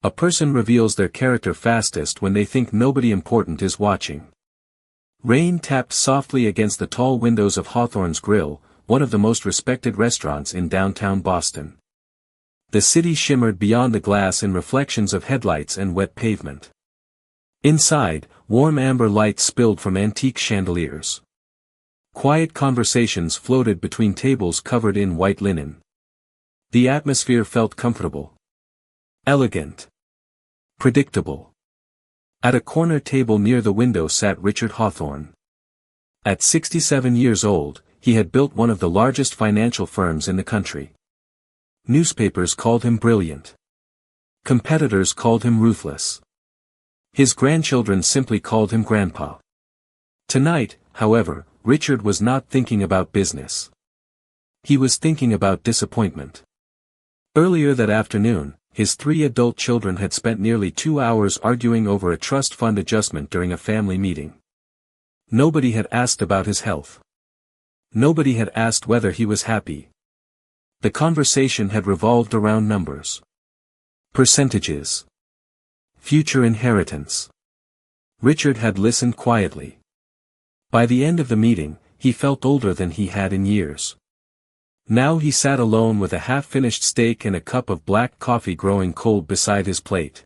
A person reveals their character fastest when they think nobody important is watching. Rain tapped softly against the tall windows of Hawthorne's Grill, one of the most respected restaurants in downtown Boston. The city shimmered beyond the glass in reflections of headlights and wet pavement. Inside, warm amber light spilled from antique chandeliers. Quiet conversations floated between tables covered in white linen. The atmosphere felt comfortable. Elegant. Predictable. At a corner table near the window sat Richard Hawthorne. At 67 years old, he had built one of the largest financial firms in the country. Newspapers called him brilliant. Competitors called him ruthless. His grandchildren simply called him Grandpa. Tonight, however, Richard was not thinking about business. He was thinking about disappointment. Earlier that afternoon, his 3 adult children had spent nearly 2 hours arguing over a trust fund adjustment during a family meeting. Nobody had asked about his health. Nobody had asked whether he was happy. The conversation had revolved around numbers. Percentages. Future inheritance. Richard had listened quietly. By the end of the meeting, he felt older than he had in years. Now he sat alone with a half-finished steak and a cup of black coffee growing cold beside his plate.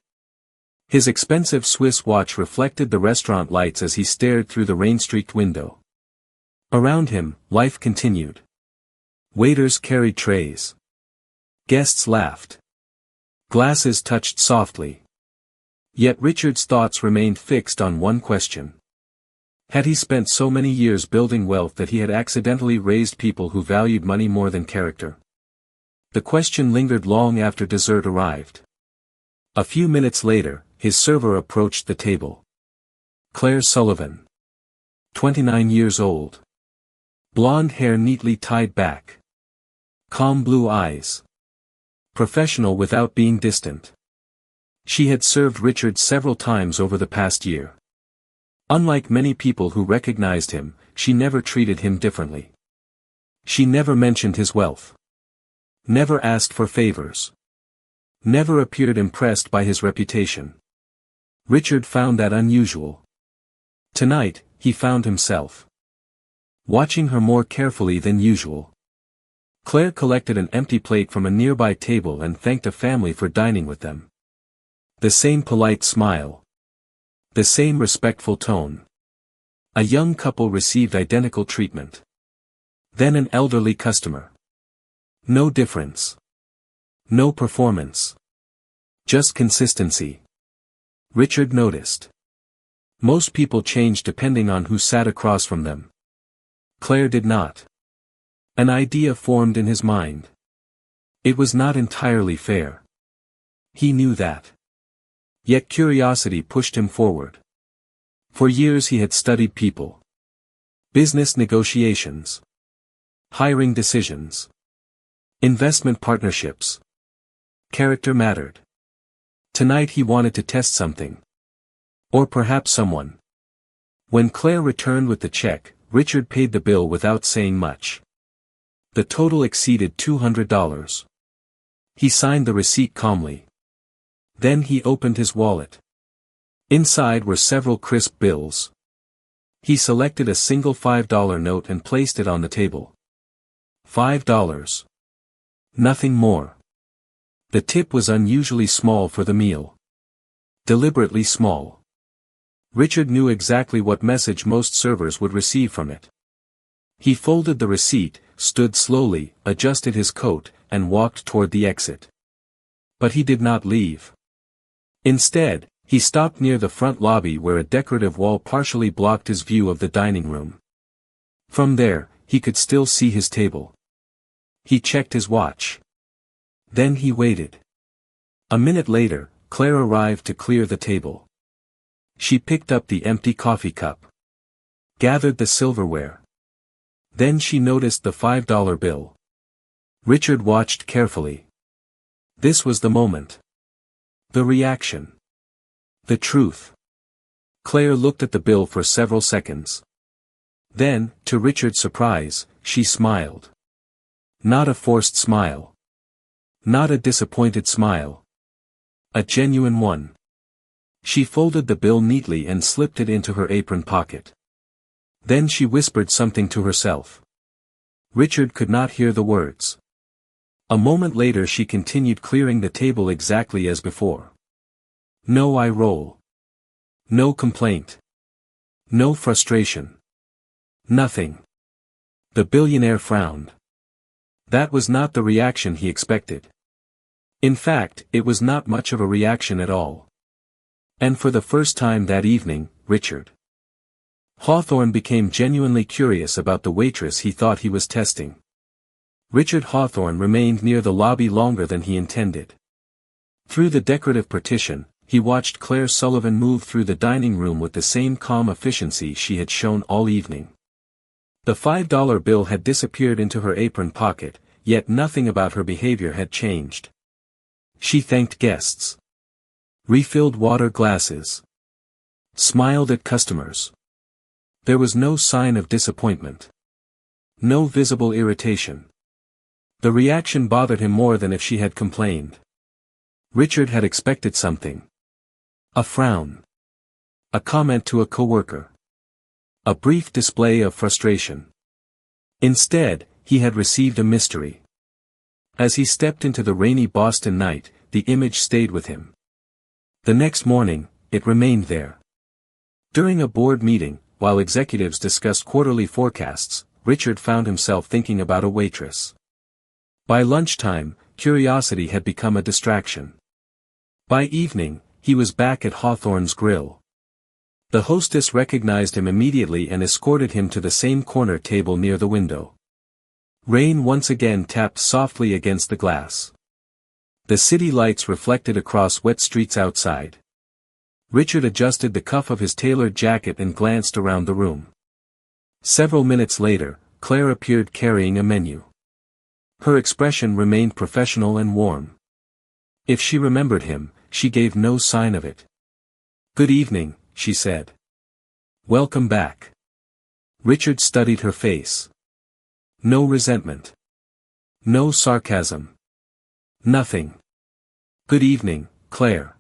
His expensive Swiss watch reflected the restaurant lights as he stared through the rain-streaked window. Around him, life continued. Waiters carried trays. Guests laughed. Glasses touched softly. Yet Richard's thoughts remained fixed on one question. Had he spent so many years building wealth that he had accidentally raised people who valued money more than character? The question lingered long after dessert arrived. A few minutes later, his server approached the table. Claire Sullivan. 29 years old. Blonde hair neatly tied back. Calm blue eyes. Professional without being distant. She had served Richard several times over the past year. Unlike many people who recognized him, she never treated him differently. She never mentioned his wealth. Never asked for favors. Never appeared impressed by his reputation. Richard found that unusual. Tonight, he found himself watching her more carefully than usual. Claire collected an empty plate from a nearby table and thanked a family for dining with them. The same polite smile. The same respectful tone. A young couple received identical treatment. Then an elderly customer. No difference. No performance. Just consistency. Richard noticed. Most people changed depending on who sat across from them. Claire did not. An idea formed in his mind. It was not entirely fair. He knew that. Yet curiosity pushed him forward. For years he had studied people. Business negotiations. Hiring decisions. Investment partnerships. Character mattered. Tonight he wanted to test something. Or perhaps someone. When Claire returned with the check, Richard paid the bill without saying much. The total exceeded $200. He signed the receipt calmly. Then he opened his wallet. Inside were several crisp bills. He selected a single $5 note and placed it on the table. $5. Nothing more. The tip was unusually small for the meal. Deliberately small. Richard knew exactly what message most servers would receive from it. He folded the receipt, stood slowly, adjusted his coat, and walked toward the exit. But he did not leave. Instead, he stopped near the front lobby where a decorative wall partially blocked his view of the dining room. From there, he could still see his table. He checked his watch. Then he waited. A minute later, Claire arrived to clear the table. She picked up the empty coffee cup. Gathered the silverware. Then she noticed the $5 bill. Richard watched carefully. This was the moment. The reaction. The truth. Claire looked at the bill for several seconds. Then, to Richard's surprise, she smiled. Not a forced smile. Not a disappointed smile. A genuine one. She folded the bill neatly and slipped it into her apron pocket. Then she whispered something to herself. Richard could not hear the words. A moment later she continued clearing the table exactly as before. No eye roll. No complaint. No frustration. Nothing. The billionaire frowned. That was not the reaction he expected. In fact, it was not much of a reaction at all. And for the first time that evening, Richard Hawthorne became genuinely curious about the waitress he thought he was testing. Richard Hawthorne remained near the lobby longer than he intended. Through the decorative partition, he watched Claire Sullivan move through the dining room with the same calm efficiency she had shown all evening. The $5 bill had disappeared into her apron pocket, yet nothing about her behavior had changed. She thanked guests. Refilled water glasses. Smiled at customers. There was no sign of disappointment. No visible irritation. The reaction bothered him more than if she had complained. Richard had expected something. A frown. A comment to a coworker. A brief display of frustration. Instead, he had received a mystery. As he stepped into the rainy Boston night, the image stayed with him. The next morning, it remained there. During a board meeting, while executives discussed quarterly forecasts, Richard found himself thinking about a waitress. By lunchtime, curiosity had become a distraction. By evening, he was back at Hawthorne's Grill. The hostess recognized him immediately and escorted him to the same corner table near the window. Rain once again tapped softly against the glass. The city lights reflected across wet streets outside. Richard adjusted the cuff of his tailored jacket and glanced around the room. Several minutes later, Claire appeared carrying a menu. Her expression remained professional and warm. If she remembered him, she gave no sign of it. "Good evening," she said. "Welcome back." Richard studied her face. No resentment. No sarcasm. Nothing. "Good evening, Claire."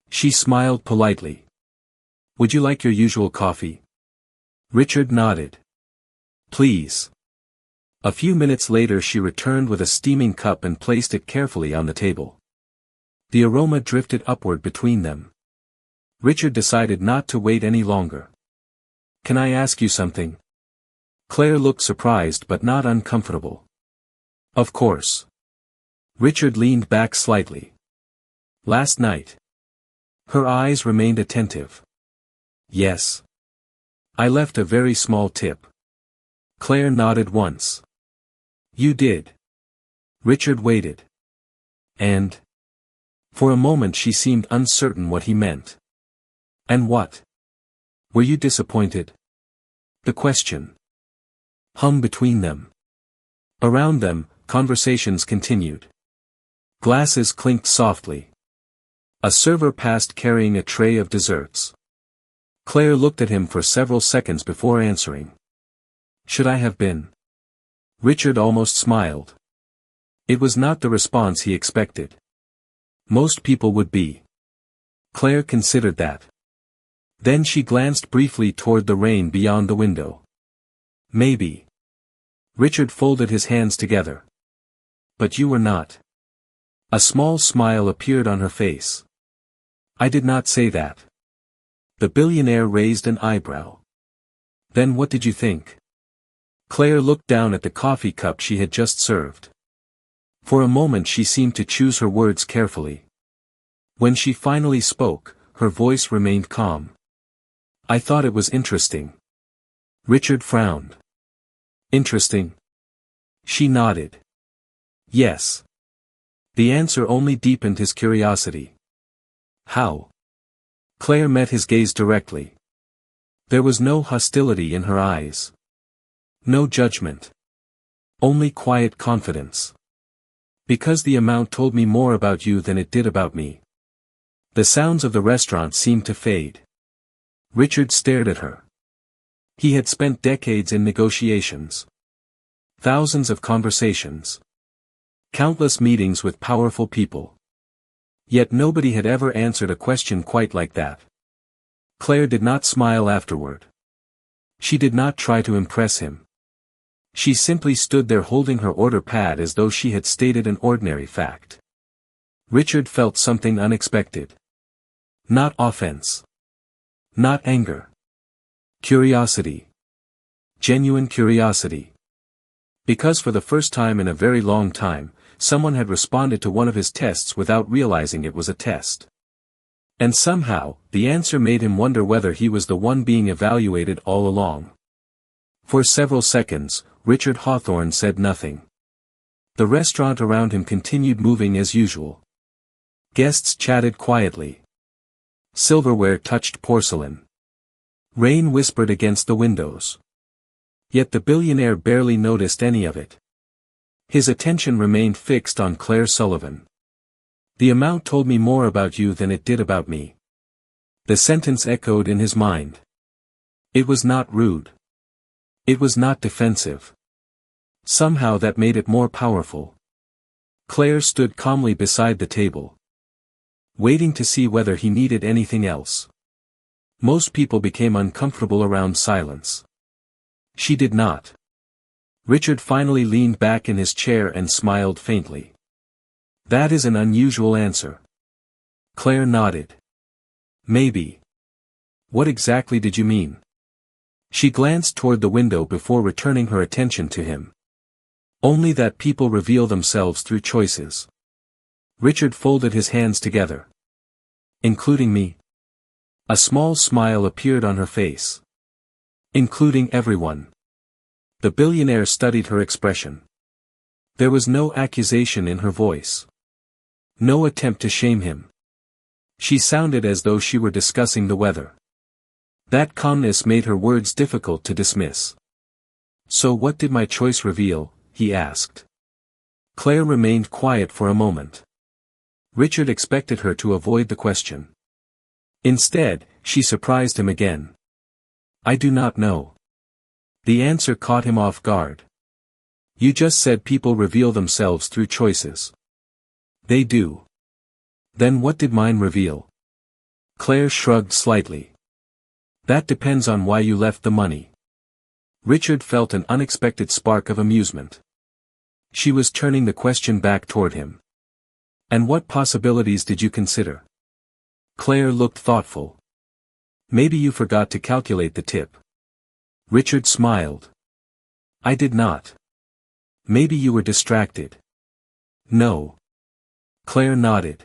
She smiled politely. "Would you like your usual coffee?" Richard nodded. "Please." A few minutes later she returned with a steaming cup and placed it carefully on the table. The aroma drifted upward between them. Richard decided not to wait any longer. "Can I ask you something?" Claire looked surprised but not uncomfortable. "Of course." Richard leaned back slightly. "Last night?" Her eyes remained attentive. "Yes. I left a very small tip." Claire nodded once. "You did." Richard waited. "And?" For a moment she seemed uncertain what he meant. "And what? Were you disappointed?" The question hummed between them. Around them, conversations continued. Glasses clinked softly. A server passed carrying a tray of desserts. Claire looked at him for several seconds before answering. "Should I have been?" Richard almost smiled. It was not the response he expected. Most people would be. Claire considered that. Then she glanced briefly toward the rain beyond the window. "Maybe." Richard folded his hands together. "But you were not." A small smile appeared on her face. "I did not say that." The billionaire raised an eyebrow. "Then what did you think?" Claire looked down at the coffee cup she had just served. For a moment she seemed to choose her words carefully. When she finally spoke, her voice remained calm. "I thought it was interesting." Richard frowned. "Interesting?" She nodded. "Yes." The answer only deepened his curiosity. "How?" Claire met his gaze directly. There was no hostility in her eyes. No judgment. Only quiet confidence. "Because the amount told me more about you than it did about me." The sounds of the restaurant seemed to fade. Richard stared at her. He had spent decades in negotiations. Thousands of conversations. Countless meetings with powerful people. Yet nobody had ever answered a question quite like that. Claire did not smile afterward. She did not try to impress him. She simply stood there holding her order pad as though she had stated an ordinary fact. Richard felt something unexpected. Not offense. Not anger. Curiosity. Genuine curiosity. Because for the first time in a very long time, someone had responded to one of his tests without realizing it was a test. And somehow, the answer made him wonder whether he was the one being evaluated all along. For several seconds, Richard Hawthorne said nothing. The restaurant around him continued moving as usual. Guests chatted quietly. Silverware touched porcelain. Rain whispered against the windows. Yet the billionaire barely noticed any of it. His attention remained fixed on Claire Sullivan. The amount told me more about you than it did about me. The sentence echoed in his mind. It was not rude. It was not defensive. Somehow that made it more powerful. Claire stood calmly beside the table, waiting to see whether he needed anything else. Most people became uncomfortable around silence. She did not. Richard finally leaned back in his chair and smiled faintly. That is an unusual answer. Claire nodded. Maybe. What exactly did you mean? She glanced toward the window before returning her attention to him. Only that people reveal themselves through choices. Richard folded his hands together. Including me? A small smile appeared on her face. Including everyone. The billionaire studied her expression. There was no accusation in her voice. No attempt to shame him. She sounded as though she were discussing the weather. That calmness made her words difficult to dismiss. So what did my choice reveal? He asked. Claire remained quiet for a moment. Richard expected her to avoid the question. Instead, she surprised him again. I do not know. The answer caught him off guard. You just said people reveal themselves through choices. They do. Then what did mine reveal? Claire shrugged slightly. That depends on why you left the money. Richard felt an unexpected spark of amusement. She was turning the question back toward him. And what possibilities did you consider? Claire looked thoughtful. Maybe you forgot to calculate the tip. Richard smiled. I did not. Maybe you were distracted. No. Claire nodded.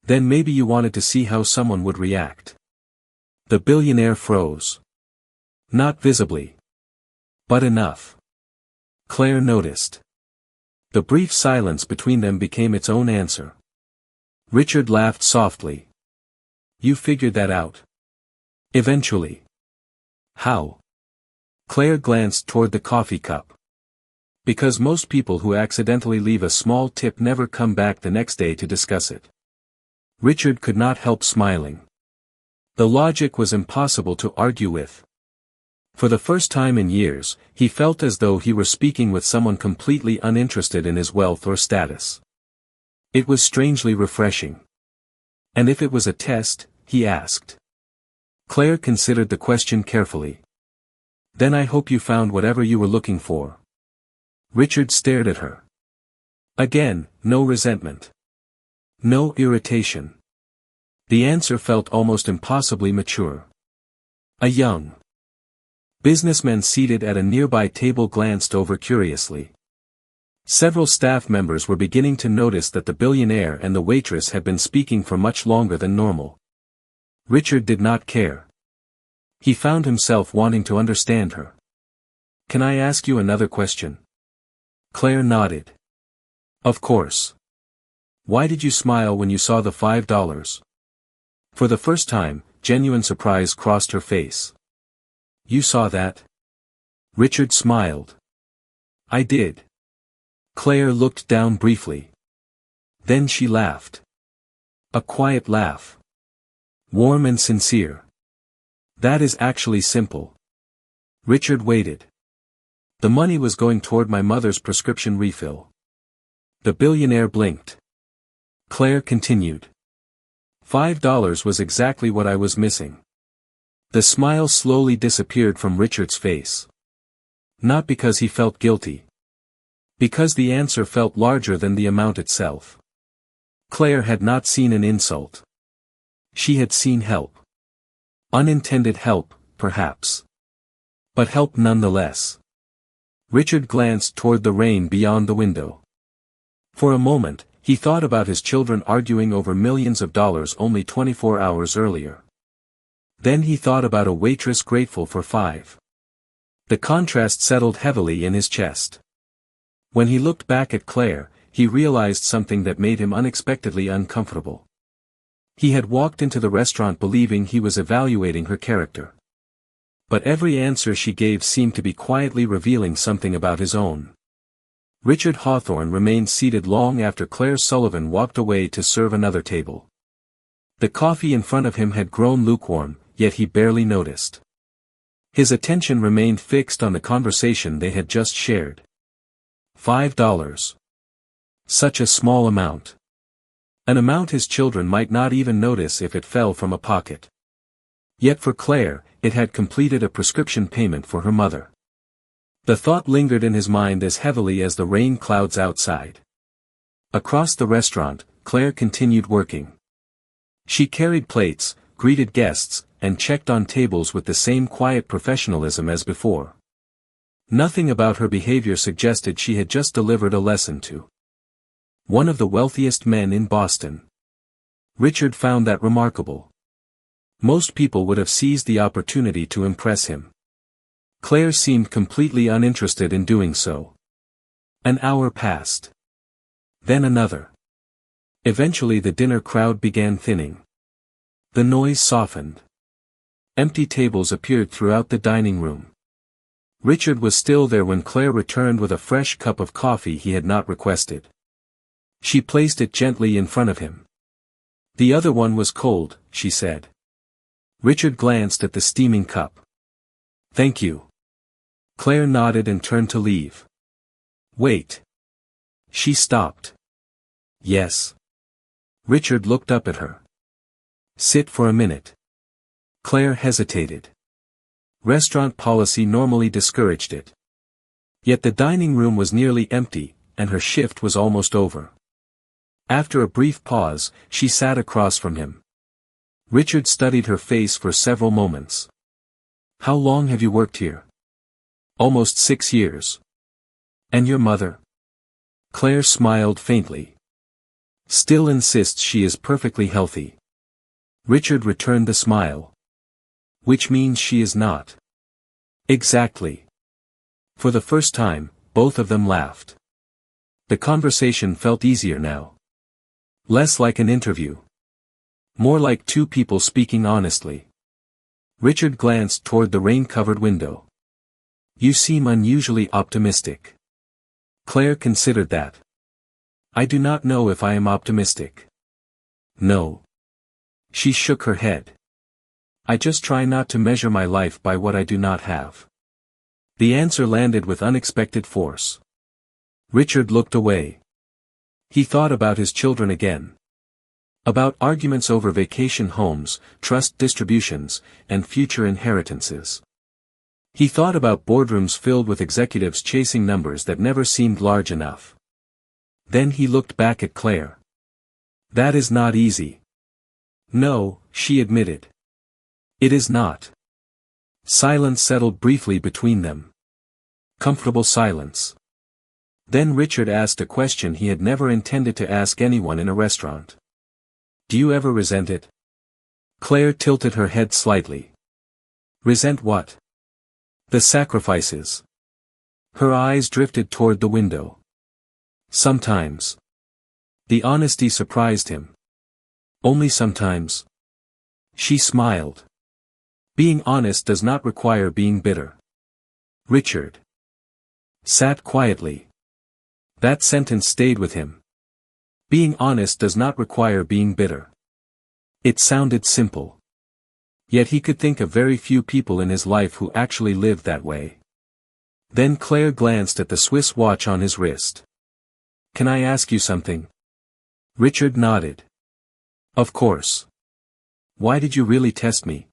Then maybe you wanted to see how someone would react. The billionaire froze. Not visibly. But enough. Claire noticed. The brief silence between them became its own answer. Richard laughed softly. You figured that out. Eventually. How? Claire glanced toward the coffee cup. Because most people who accidentally leave a small tip never come back the next day to discuss it. Richard could not help smiling. The logic was impossible to argue with. For the first time in years, he felt as though he were speaking with someone completely uninterested in his wealth or status. It was strangely refreshing. And if it was a test, he asked. Claire considered the question carefully. Then I hope you found whatever you were looking for. Richard stared at her. Again, no resentment. No irritation. The answer felt almost impossibly mature. A young businessman seated at a nearby table glanced over curiously. Several staff members were beginning to notice that the billionaire and the waitress had been speaking for much longer than normal. Richard did not care. He found himself wanting to understand her. Can I ask you another question? Claire nodded. Of course. Why did you smile when you saw the $5? For the first time, genuine surprise crossed her face. You saw that? Richard smiled. I did. Claire looked down briefly. Then she laughed. A quiet laugh. Warm and sincere. That is actually simple. Richard waited. The money was going toward my mother's prescription refill. The billionaire blinked. Claire continued. $5 was exactly what I was missing. The smile slowly disappeared from Richard's face. Not because he felt guilty. Because the answer felt larger than the amount itself. Claire had not seen an insult. She had seen help. Unintended help, perhaps. But help nonetheless. Richard glanced toward the rain beyond the window. For a moment, he thought about his children arguing over millions of dollars only 24 hours earlier. Then he thought about a waitress grateful for $5. The contrast settled heavily in his chest. When he looked back at Claire, he realized something that made him unexpectedly uncomfortable. He had walked into the restaurant believing he was evaluating her character. But every answer she gave seemed to be quietly revealing something about his own. Richard Hawthorne remained seated long after Claire Sullivan walked away to serve another table. The coffee in front of him had grown lukewarm, yet he barely noticed. His attention remained fixed on the conversation they had just shared. $5. Such a small amount. An amount his children might not even notice if it fell from a pocket. Yet for Claire, it had completed a prescription payment for her mother. The thought lingered in his mind as heavily as the rain clouds outside. Across the restaurant, Claire continued working. She carried plates, greeted guests, and checked on tables with the same quiet professionalism as before. Nothing about her behavior suggested she had just delivered a lesson to one of the wealthiest men in Boston. Richard found that remarkable. Most people would have seized the opportunity to impress him. Claire seemed completely uninterested in doing so. An hour passed. Then another. Eventually the dinner crowd began thinning. The noise softened. Empty tables appeared throughout the dining room. Richard was still there when Claire returned with a fresh cup of coffee he had not requested. She placed it gently in front of him. The other one was cold, she said. Richard glanced at the steaming cup. Thank you. Claire nodded and turned to leave. Wait. She stopped. Yes. Richard looked up at her. Sit for a minute. Claire hesitated. Restaurant policy normally discouraged it. Yet the dining room was nearly empty, and her shift was almost over. After a brief pause, she sat across from him. Richard studied her face for several moments. How long have you worked here? Almost 6 years. And your mother? Claire smiled faintly. Still insists she is perfectly healthy. Richard returned the smile. Which means she is not. Exactly. For the first time, both of them laughed. The conversation felt easier now. Less like an interview. More like two people speaking honestly. Richard glanced toward the rain-covered window. You seem unusually optimistic. Claire considered that. I do not know if I am optimistic. No. She shook her head. I just try not to measure my life by what I do not have. The answer landed with unexpected force. Richard looked away. He thought about his children again. About arguments over vacation homes, trust distributions, and future inheritances. He thought about boardrooms filled with executives chasing numbers that never seemed large enough. Then he looked back at Claire. That is not easy. No, she admitted. It is not. Silence settled briefly between them. Comfortable silence. Then Richard asked a question he had never intended to ask anyone in a restaurant. Do you ever resent it? Claire tilted her head slightly. Resent what? The sacrifices. Her eyes drifted toward the window. Sometimes. The honesty surprised him. Only sometimes. She smiled. Being honest does not require being bitter. Richard sat quietly. That sentence stayed with him. Being honest does not require being bitter. It sounded simple. Yet he could think of very few people in his life who actually lived that way. Then Claire glanced at the Swiss watch on his wrist. Can I ask you something? Richard nodded. Of course. Why did you really test me?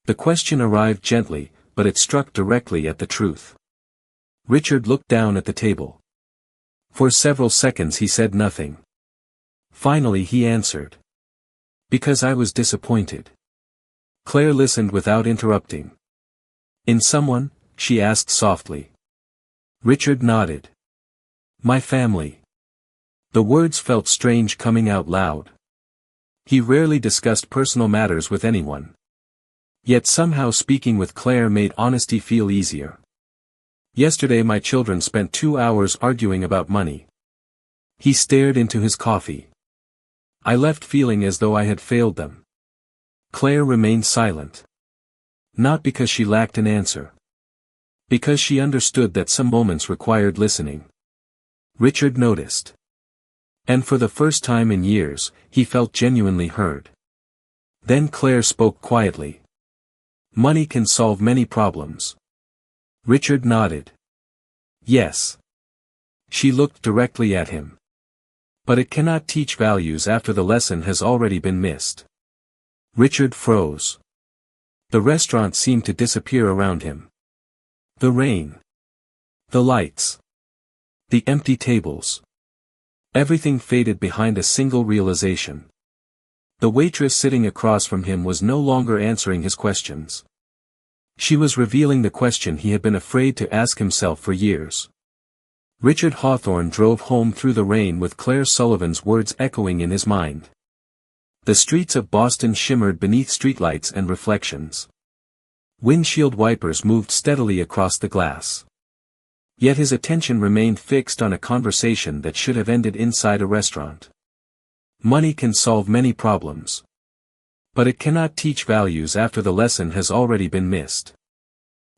The question arrived gently, but it struck directly at the truth. Richard looked down at the table. For several seconds he said nothing. Finally he answered. Because I was disappointed. Claire listened without interrupting. In someone? She asked softly. Richard nodded. My family. The words felt strange coming out loud. He rarely discussed personal matters with anyone. Yet somehow speaking with Claire made honesty feel easier. Yesterday my children spent 2 hours arguing about money. He stared into his coffee. I left feeling as though I had failed them. Claire remained silent. Not because she lacked an answer. Because she understood that some moments required listening. Richard noticed. And for the first time in years, he felt genuinely heard. Then Claire spoke quietly. Money can solve many problems. Richard nodded. Yes. She looked directly at him. But it cannot teach values after the lesson has already been missed. Richard froze. The restaurant seemed to disappear around him. The rain. The lights. The empty tables. Everything faded behind a single realization. The waitress sitting across from him was no longer answering his questions. She was revealing the question he had been afraid to ask himself for years. Richard Hawthorne drove home through the rain with Claire Sullivan's words echoing in his mind. The streets of Boston shimmered beneath streetlights and reflections. Windshield wipers moved steadily across the glass. Yet his attention remained fixed on a conversation that should have ended inside a restaurant. Money can solve many problems. But it cannot teach values after the lesson has already been missed.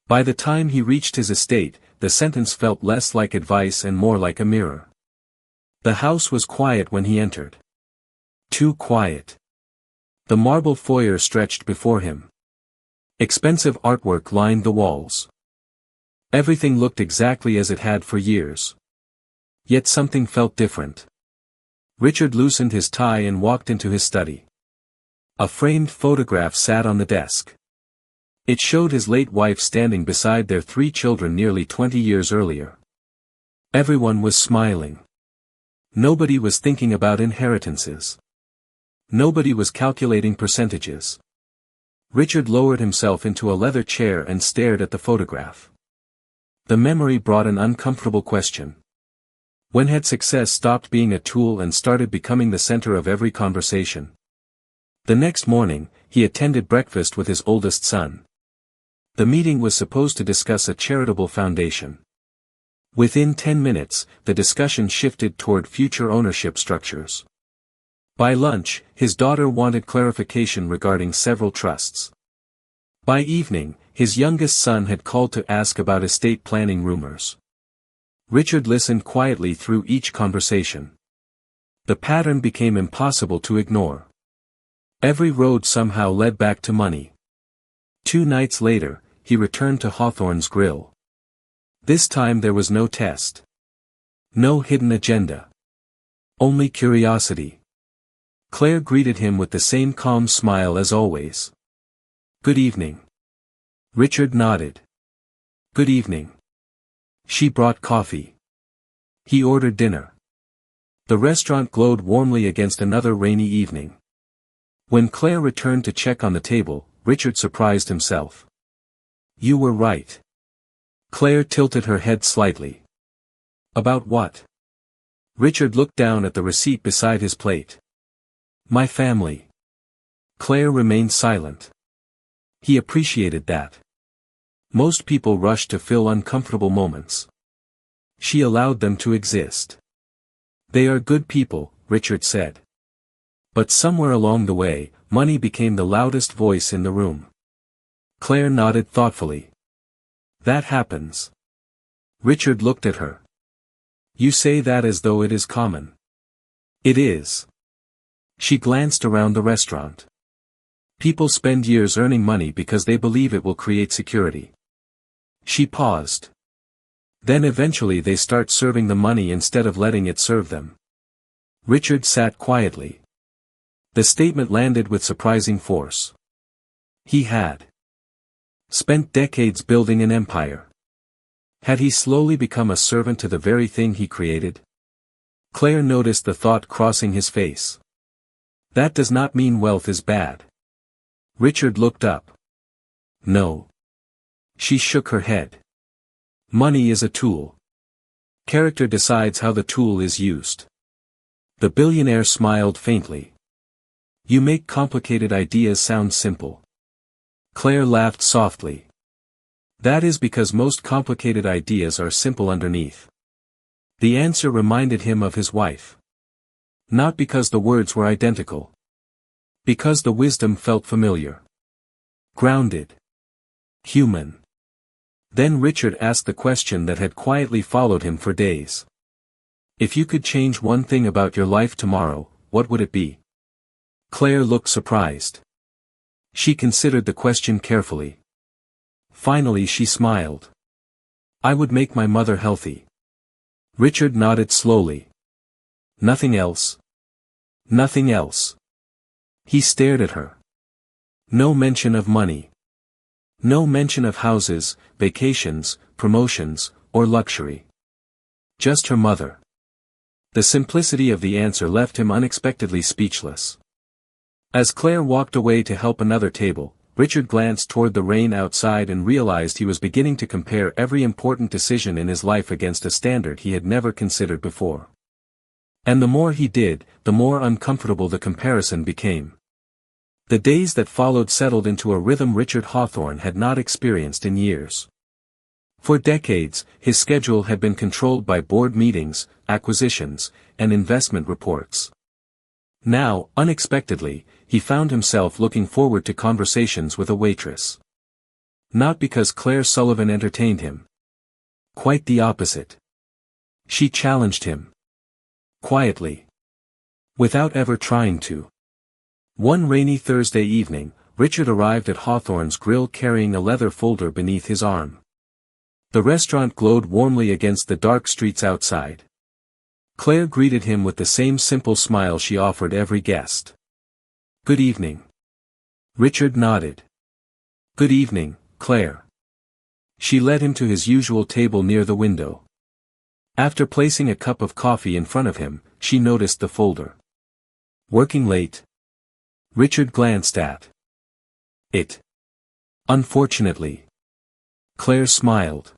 By the time he reached his estate, the sentence felt less like advice and more like a mirror. The house was quiet when he entered. Too quiet. The marble foyer stretched before him. Expensive artwork lined the walls. Everything looked exactly as it had for years. Yet something felt different. Richard loosened his tie and walked into his study. A framed photograph sat on the desk. It showed his late wife standing beside their 3 children nearly 20 years earlier. Everyone was smiling. Nobody was thinking about inheritances. Nobody was calculating percentages. Richard lowered himself into a leather chair and stared at the photograph. The memory brought an uncomfortable question. When had success stopped being a tool and started becoming the center of every conversation? The next morning, he attended breakfast with his oldest son. The meeting was supposed to discuss a charitable foundation. Within 10 minutes, the discussion shifted toward future ownership structures. By lunch, his daughter wanted clarification regarding several trusts. By evening, his youngest son had called to ask about estate planning rumors. Richard listened quietly through each conversation. The pattern became impossible to ignore. Every road somehow led back to money. 2 nights later, he returned to Hawthorne's grill. This time there was no test. No hidden agenda. Only curiosity. Claire greeted him with the same calm smile as always. Good evening. Richard nodded. Good evening. She brought coffee. He ordered dinner. The restaurant glowed warmly against another rainy evening. When Claire returned to check on the table, Richard surprised himself. You were right. Claire tilted her head slightly. About what? Richard looked down at the receipt beside his plate. My family. Claire remained silent. He appreciated that. Most people rush to fill uncomfortable moments. She allowed them to exist. They are good people, Richard said. But somewhere along the way, money became the loudest voice in the room. Claire nodded thoughtfully. That happens. Richard looked at her. You say that as though it is common. It is. She glanced around the restaurant. People spend years earning money because they believe it will create security. She paused. Then eventually they start serving the money instead of letting it serve them. Richard sat quietly. The statement landed with surprising force. He had spent decades building an empire. Had he slowly become a servant to the very thing he created? Claire noticed the thought crossing his face. That does not mean wealth is bad. Richard looked up. No. She shook her head. Money is a tool. Character decides how the tool is used. The billionaire smiled faintly. You make complicated ideas sound simple. Claire laughed softly. That is because most complicated ideas are simple underneath. The answer reminded him of his wife. Not because the words were identical. Because the wisdom felt familiar. Grounded. Human. Then Richard asked the question that had quietly followed him for days. If you could change one thing about your life tomorrow, what would it be? Claire looked surprised. She considered the question carefully. Finally she smiled. I would make my mother healthy. Richard nodded slowly. Nothing else? Nothing else. He stared at her. No mention of money. No mention of houses, vacations, promotions, or luxury. Just her mother. The simplicity of the answer left him unexpectedly speechless. As Claire walked away to help another table, Richard glanced toward the rain outside and realized he was beginning to compare every important decision in his life against a standard he had never considered before. And the more he did, the more uncomfortable the comparison became. The days that followed settled into a rhythm Richard Hawthorne had not experienced in years. For decades, his schedule had been controlled by board meetings, acquisitions, and investment reports. Now, unexpectedly, he found himself looking forward to conversations with a waitress. Not because Claire Sullivan entertained him. Quite the opposite. She challenged him. Quietly. Without ever trying to. One rainy Thursday evening, Richard arrived at Hawthorne's grill carrying a leather folder beneath his arm. The restaurant glowed warmly against the dark streets outside. Claire greeted him with the same simple smile she offered every guest. Good evening. Richard nodded. Good evening, Claire. She led him to his usual table near the window. After placing a cup of coffee in front of him, she noticed the folder. Working late? Richard glanced at it. Unfortunately. Claire smiled.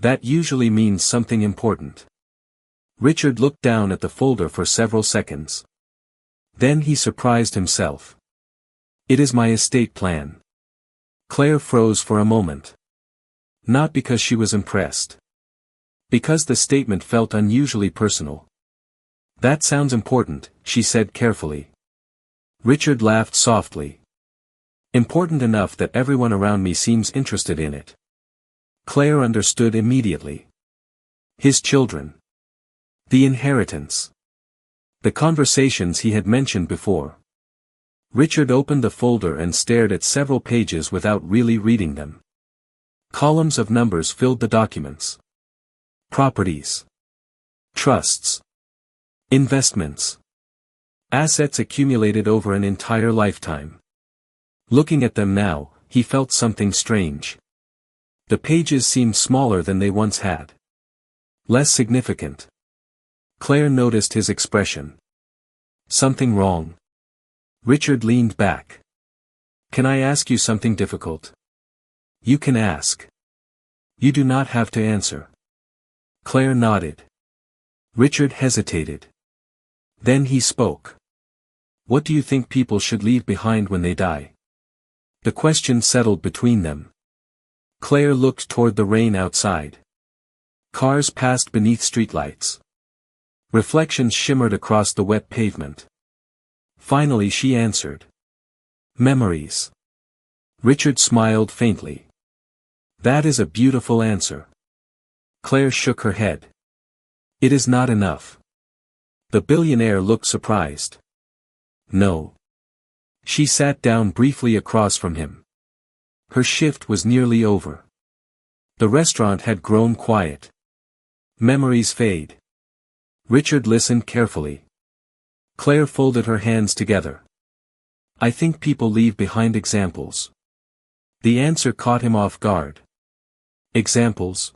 That usually means something important. Richard looked down at the folder for several seconds. Then he surprised himself. It is my estate plan. Claire froze for a moment. Not because she was impressed. Because the statement felt unusually personal. That sounds important, she said carefully. Richard laughed softly. Important enough that everyone around me seems interested in it. Claire understood immediately. His children. The inheritance. The conversations he had mentioned before. Richard opened the folder and stared at several pages without really reading them. Columns of numbers filled the documents. Properties. Trusts. Investments. Assets accumulated over an entire lifetime. Looking at them now, he felt something strange. The pages seemed smaller than they once had. Less significant. Claire noticed his expression. Something wrong? Richard leaned back. Can I ask you something difficult? You can ask. You do not have to answer. Claire nodded. Richard hesitated. Then he spoke. What do you think people should leave behind when they die? The question settled between them. Claire looked toward the rain outside. Cars passed beneath streetlights. Reflections shimmered across the wet pavement. Finally she answered. Memories. Richard smiled faintly. That is a beautiful answer. Claire shook her head. It is not enough. The billionaire looked surprised. No. She sat down briefly across from him. Her shift was nearly over. The restaurant had grown quiet. Memories fade. Richard listened carefully. Claire folded her hands together. I think people leave behind examples. The answer caught him off guard. Examples?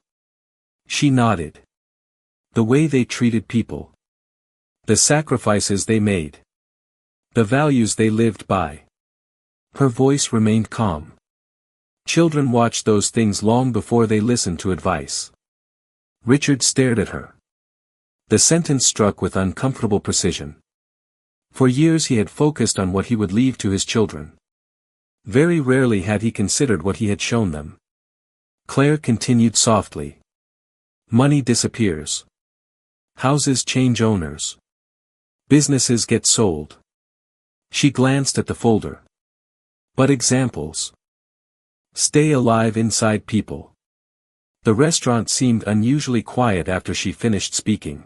She nodded. The way they treated people. The sacrifices they made. The values they lived by. Her voice remained calm. Children watch those things long before they listen to advice. Richard stared at her. The sentence struck with uncomfortable precision. For years he had focused on what he would leave to his children. Very rarely had he considered what he had shown them. Claire continued softly. Money disappears. Houses change owners. Businesses get sold. She glanced at the folder. But examples. Stay alive inside people. The restaurant seemed unusually quiet after she finished speaking.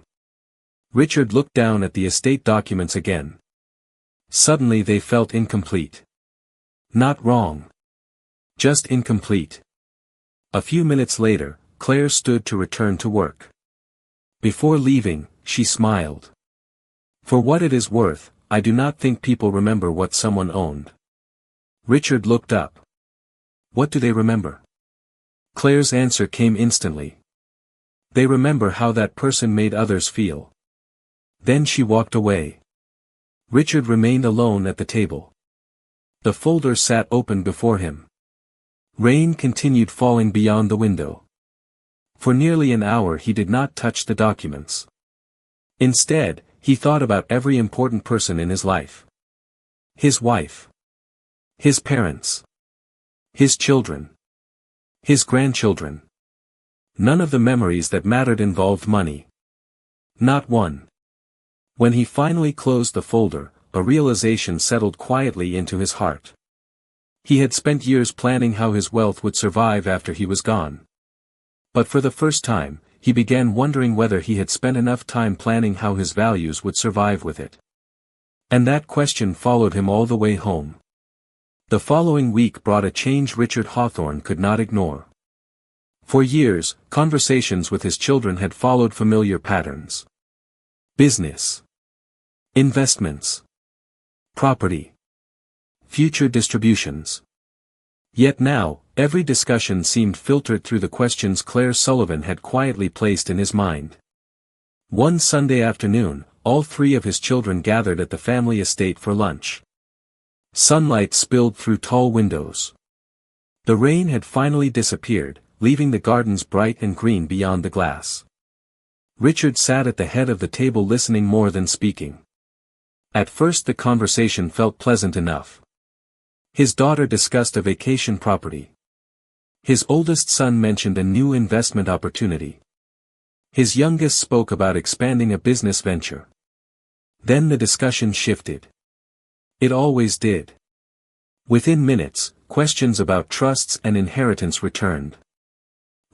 Richard looked down at the estate documents again. Suddenly they felt incomplete. Not wrong. Just incomplete. A few minutes later, Claire stood to return to work. Before leaving, she smiled. For what it is worth, I do not think people remember what someone owned. Richard looked up. What do they remember? Claire's answer came instantly. They remember how that person made others feel. Then she walked away. Richard remained alone at the table. The folder sat open before him. Rain continued falling beyond the window. For nearly an hour he did not touch the documents. Instead, he thought about every important person in his life. His wife. His parents. His children. His grandchildren. None of the memories that mattered involved money. Not one. When he finally closed the folder, a realization settled quietly into his heart. He had spent years planning how his wealth would survive after he was gone. But for the first time, he began wondering whether he had spent enough time planning how his values would survive with it. And that question followed him all the way home. The following week brought a change Richard Hawthorne could not ignore. For years, conversations with his children had followed familiar patterns. Business. Investments. Property. Future distributions. Yet now, every discussion seemed filtered through the questions Claire Sullivan had quietly placed in his mind. One Sunday afternoon, all three of his children gathered at the family estate for lunch. Sunlight spilled through tall windows. The rain had finally disappeared, leaving the gardens bright and green beyond the glass. Richard sat at the head of the table listening more than speaking. At first the conversation felt pleasant enough. His daughter discussed a vacation property. His oldest son mentioned a new investment opportunity. His youngest spoke about expanding a business venture. Then the discussion shifted. It always did. Within minutes, questions about trusts and inheritance returned.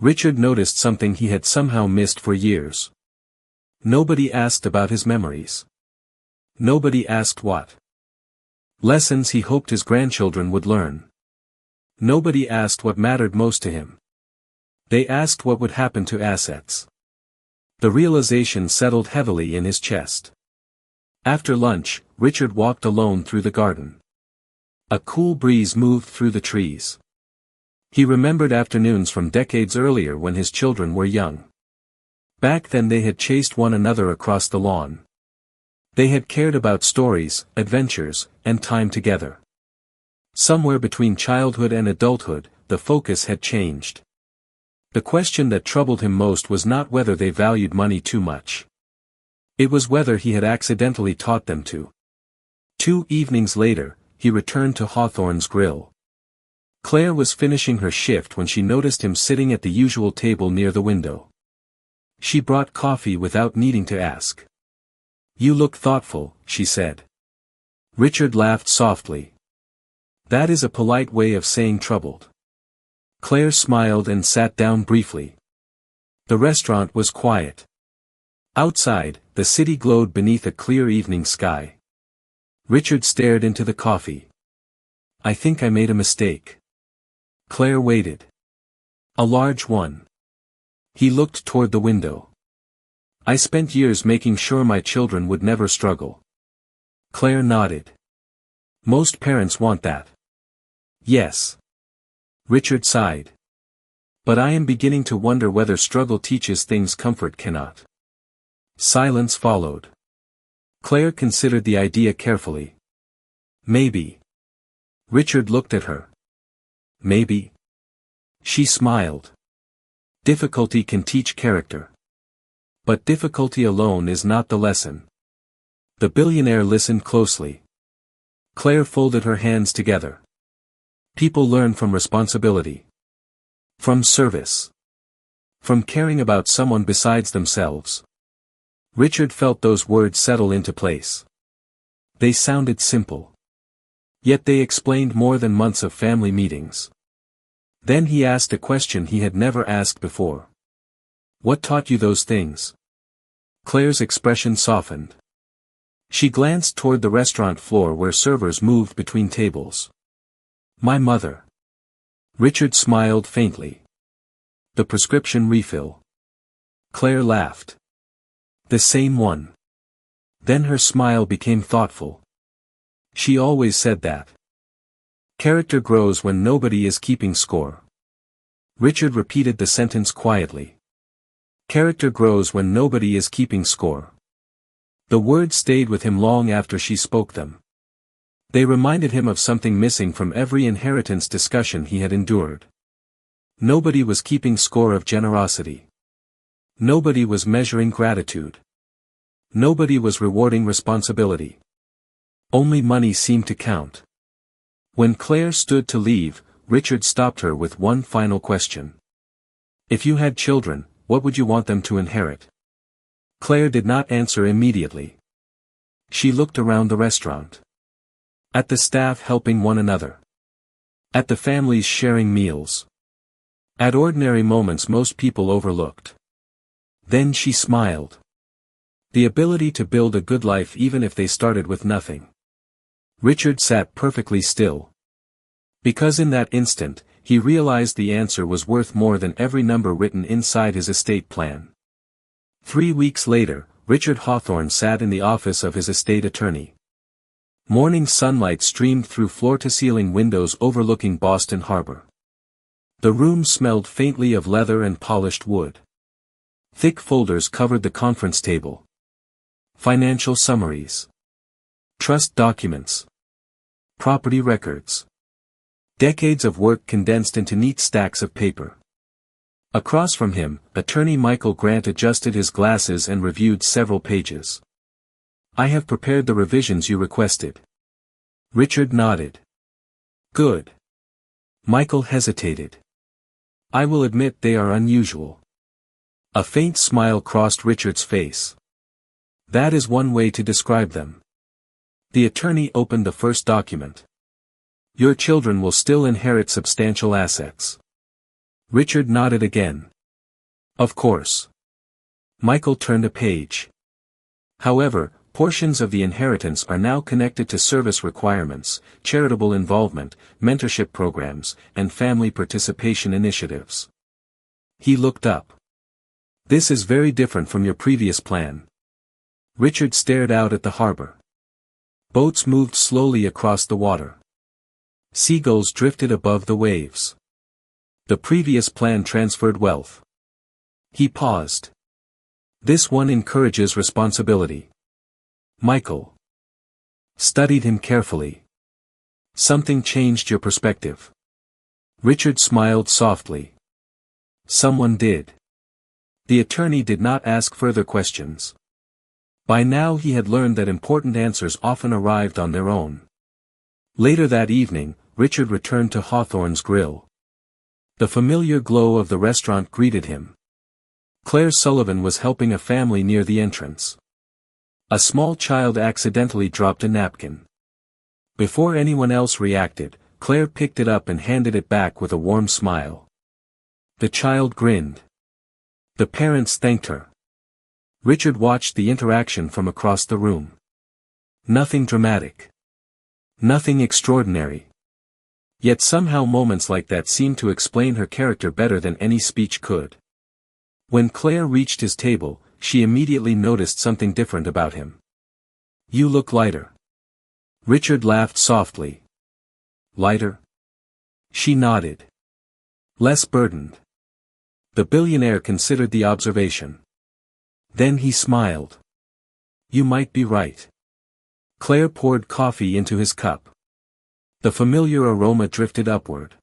Richard noticed something he had somehow missed for years. Nobody asked about his memories. Nobody asked what lessons he hoped his grandchildren would learn. Nobody asked what mattered most to him. They asked what would happen to assets. The realization settled heavily in his chest. After lunch, Richard walked alone through the garden. A cool breeze moved through the trees. He remembered afternoons from decades earlier when his children were young. Back then they had chased one another across the lawn. They had cared about stories, adventures, and time together. Somewhere between childhood and adulthood, the focus had changed. The question that troubled him most was not whether they valued money too much. It was whether he had accidentally taught them to. 2 evenings later, he returned to Hawthorne's grill. Claire was finishing her shift when she noticed him sitting at the usual table near the window. She brought coffee without needing to ask. "You look thoughtful," she said. Richard laughed softly. "That is a polite way of saying troubled." Claire smiled and sat down briefly. The restaurant was quiet. Outside, the city glowed beneath a clear evening sky. Richard stared into the coffee. "I think I made a mistake." Claire waited. "A large one." He looked toward the window. "I spent years making sure my children would never struggle. Claire nodded. Most parents want that. Yes. Richard sighed. But I am beginning to wonder whether struggle teaches things comfort cannot. Silence followed. Claire considered the idea carefully. Maybe. Richard looked at her. Maybe. She smiled. Difficulty can teach character. But difficulty alone is not the lesson. The billionaire listened closely. Claire folded her hands together. People learn from responsibility. From service. From caring about someone besides themselves. Richard felt those words settle into place. They sounded simple. Yet they explained more than months of family meetings. Then he asked a question he had never asked before. What taught you those things? Claire's expression softened. She glanced toward the restaurant floor where servers moved between tables. My mother. Richard smiled faintly. The prescription refill. Claire laughed. The same one. Then her smile became thoughtful. She always said that. Character grows when nobody is keeping score. Richard repeated the sentence quietly. Character grows when nobody is keeping score. The words stayed with him long after she spoke them. They reminded him of something missing from every inheritance discussion he had endured. Nobody was keeping score of generosity. Nobody was measuring gratitude. Nobody was rewarding responsibility. Only money seemed to count. When Claire stood to leave, Richard stopped her with one final question. If you had children, what would you want them to inherit? Claire did not answer immediately. She looked around the restaurant. At the staff helping one another. At the families sharing meals. At ordinary moments most people overlooked. Then she smiled. The ability to build a good life even if they started with nothing. Richard sat perfectly still. Because in that instant, he realized the answer was worth more than every number written inside his estate plan. 3 weeks later, Richard Hawthorne sat in the office of his estate attorney. Morning sunlight streamed through floor-to-ceiling windows overlooking Boston Harbor. The room smelled faintly of leather and polished wood. Thick folders covered the conference table. Financial summaries. Trust documents. Property records. Decades of work condensed into neat stacks of paper. Across from him, attorney Michael Grant adjusted his glasses and reviewed several pages. I have prepared the revisions you requested. Richard nodded. Good. Michael hesitated. I will admit they are unusual. A faint smile crossed Richard's face. That is one way to describe them. The attorney opened the first document. Your children will still inherit substantial assets. Richard nodded again. Of course. Michael turned a page. However, portions of the inheritance are now connected to service requirements, charitable involvement, mentorship programs, and family participation initiatives. He looked up. This is very different from your previous plan. Richard stared out at the harbor. Boats moved slowly across the water. Seagulls drifted above the waves. The previous plan transferred wealth. He paused. This one encourages responsibility. Michael studied him carefully. Something changed your perspective. Richard smiled softly. Someone did. The attorney did not ask further questions. By now he had learned that important answers often arrived on their own. Later that evening, Richard returned to Hawthorne's Grill. The familiar glow of the restaurant greeted him. Claire Sullivan was helping a family near the entrance. A small child accidentally dropped a napkin. Before anyone else reacted, Claire picked it up and handed it back with a warm smile. The child grinned. The parents thanked her. Richard watched the interaction from across the room. Nothing dramatic. Nothing extraordinary. Yet somehow moments like that seemed to explain her character better than any speech could. When Claire reached his table, she immediately noticed something different about him. You look lighter. Richard laughed softly. Lighter? She nodded. Less burdened. The billionaire considered the observation. Then he smiled. You might be right. Claire poured coffee into his cup. The familiar aroma drifted upward.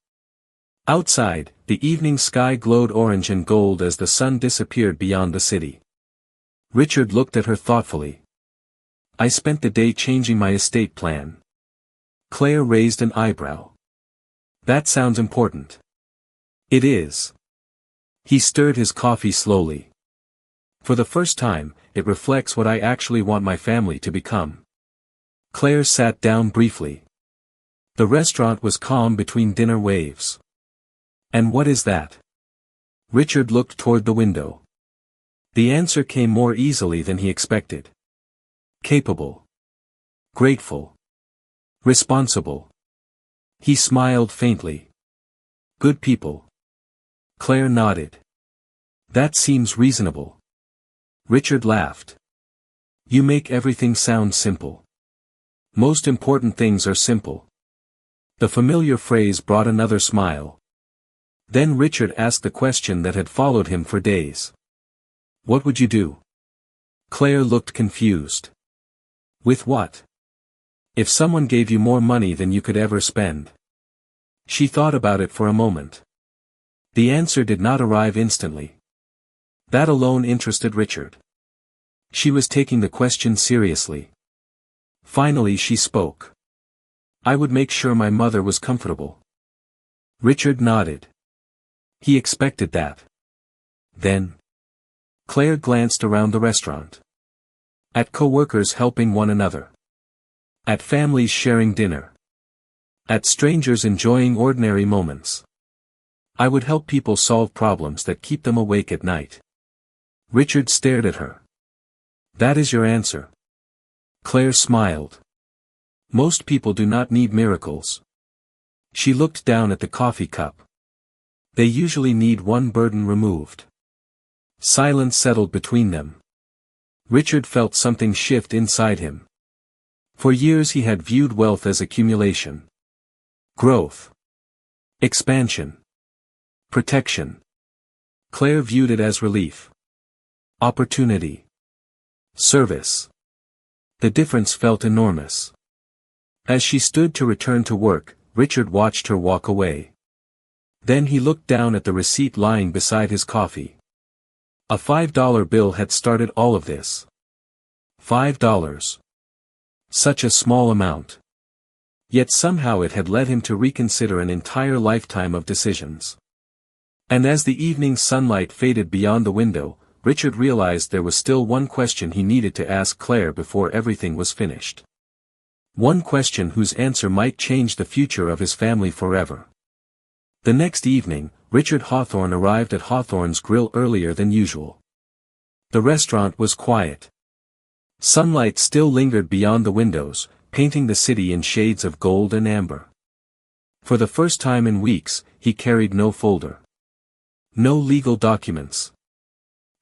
Outside, the evening sky glowed orange and gold as the sun disappeared beyond the city. Richard looked at her thoughtfully. I spent the day changing my estate plan. Claire raised an eyebrow. That sounds important. It is. He stirred his coffee slowly. For the first time, it reflects what I actually want my family to become. Claire sat down briefly. The restaurant was calm between dinner waves. And what is that? Richard looked toward the window. The answer came more easily than he expected. Capable. Grateful. Responsible. He smiled faintly. Good people. Claire nodded. That seems reasonable. Richard laughed. You make everything sound simple. Most important things are simple. The familiar phrase brought another smile. Then Richard asked the question that had followed him for days. What would you do? Claire looked confused. With what? If someone gave you more money than you could ever spend. She thought about it for a moment. The answer did not arrive instantly. That alone interested Richard. She was taking the question seriously. Finally she spoke. I would make sure my mother was comfortable. Richard nodded. He expected that. Then. Claire glanced around the restaurant. At co-workers helping one another. At families sharing dinner. At strangers enjoying ordinary moments. I would help people solve problems that keep them awake at night. Richard stared at her. That is your answer. Claire smiled. Most people do not need miracles. She looked down at the coffee cup. They usually need one burden removed. Silence settled between them. Richard felt something shift inside him. For years he had viewed wealth as accumulation. Growth. Expansion. Protection. Claire viewed it as relief. Opportunity. Service. The difference felt enormous. As she stood to return to work, Richard watched her walk away. Then he looked down at the receipt lying beside his coffee. A $5 bill had started all of this. $5. Such a small amount. Yet somehow it had led him to reconsider an entire lifetime of decisions. And as the evening sunlight faded beyond the window, Richard realized there was still one question he needed to ask Claire before everything was finished. One question whose answer might change the future of his family forever. The next evening, Richard Hawthorne arrived at Hawthorne's Grill earlier than usual. The restaurant was quiet. Sunlight still lingered beyond the windows, painting the city in shades of gold and amber. For the first time in weeks, he carried no folder. No legal documents.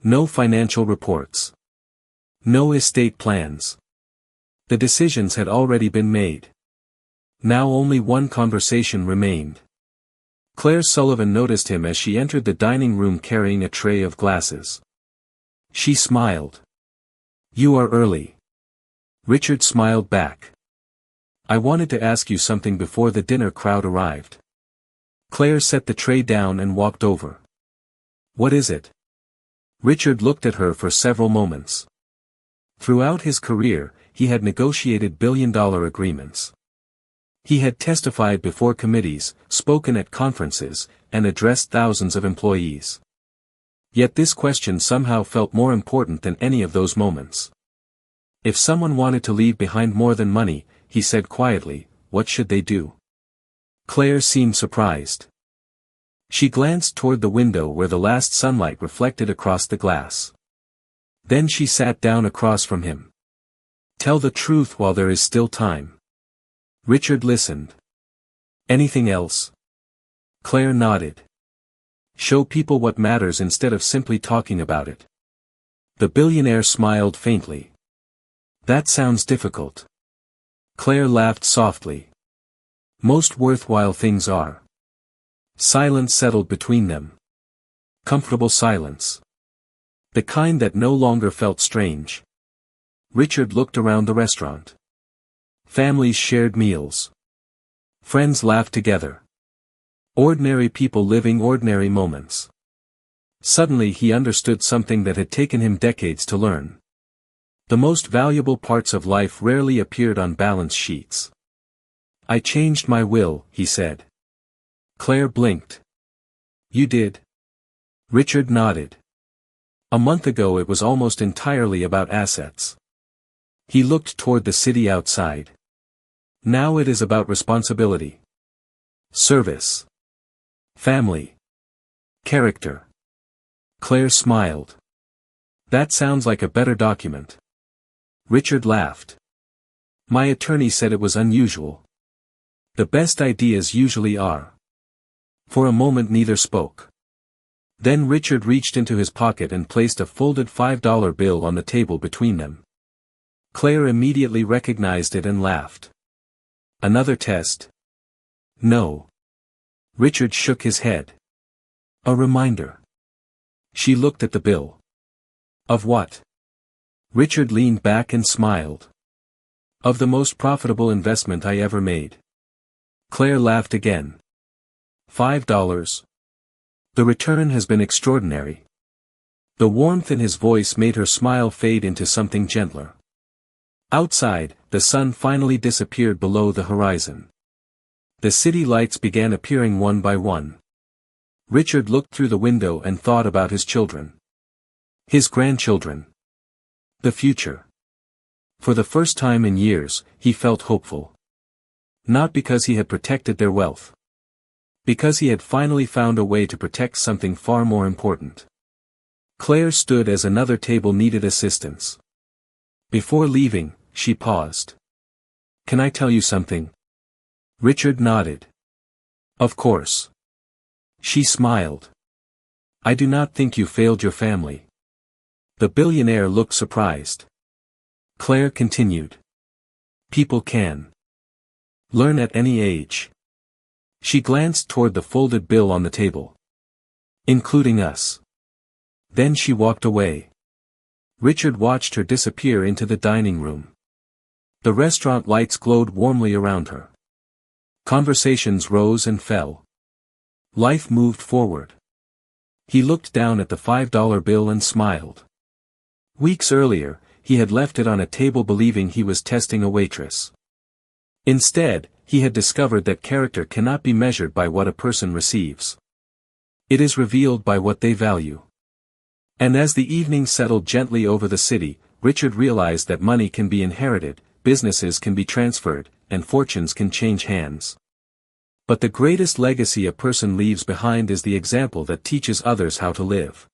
No financial reports. No estate plans. The decisions had already been made. Now only one conversation remained. Claire Sullivan noticed him as she entered the dining room carrying a tray of glasses. She smiled. You are early. Richard smiled back. I wanted to ask you something before the dinner crowd arrived. Claire set the tray down and walked over. What is it? Richard looked at her for several moments. Throughout his career, he had negotiated billion-dollar agreements. He had testified before committees, spoken at conferences, and addressed thousands of employees. Yet this question somehow felt more important than any of those moments. If someone wanted to leave behind more than money, he said quietly, what should they do? Claire seemed surprised. She glanced toward the window where the last sunlight reflected across the glass. Then she sat down across from him. Tell the truth while there is still time. Richard listened. Anything else? Claire nodded. Show people what matters instead of simply talking about it. The billionaire smiled faintly. That sounds difficult. Claire laughed softly. Most worthwhile things are. Silence settled between them. Comfortable silence. The kind that no longer felt strange. Richard looked around the restaurant. Families shared meals. Friends laughed together. Ordinary people living ordinary moments. Suddenly he understood something that had taken him decades to learn. The most valuable parts of life rarely appeared on balance sheets. I changed my will, he said. Claire blinked. You did? Richard nodded. A month ago it was almost entirely about assets. He looked toward the city outside. Now it is about responsibility. Service. Family. Character. Claire smiled. That sounds like a better document. Richard laughed. My attorney said it was unusual. The best ideas usually are. For a moment neither spoke. Then Richard reached into his pocket and placed a folded $5 bill on the table between them. Claire immediately recognized it and laughed. Another test? No. Richard shook his head. A reminder. She looked at the bill. Of what? Richard leaned back and smiled. Of the most profitable investment I ever made. Claire laughed again. $5. The return has been extraordinary. The warmth in his voice made her smile fade into something gentler. Outside, the sun finally disappeared below the horizon. The city lights began appearing one by one. Richard looked through the window and thought about his children. His grandchildren. The future. For the first time in years, he felt hopeful. Not because he had protected their wealth. Because he had finally found a way to protect something far more important. Claire stood as another table needed assistance. Before leaving, she paused. Can I tell you something? Richard nodded. Of course. She smiled. I do not think you failed your family. The billionaire looked surprised. Claire continued. People can learn at any age. She glanced toward the folded bill on the table. Including us. Then she walked away. Richard watched her disappear into the dining room. The restaurant lights glowed warmly around her. Conversations rose and fell. Life moved forward. He looked down at the $5 bill and smiled. Weeks earlier, he had left it on a table believing he was testing a waitress. Instead, he had discovered that character cannot be measured by what a person receives. It is revealed by what they value. And as the evening settled gently over the city, Richard realized that money can be inherited, businesses can be transferred, and fortunes can change hands. But the greatest legacy a person leaves behind is the example that teaches others how to live.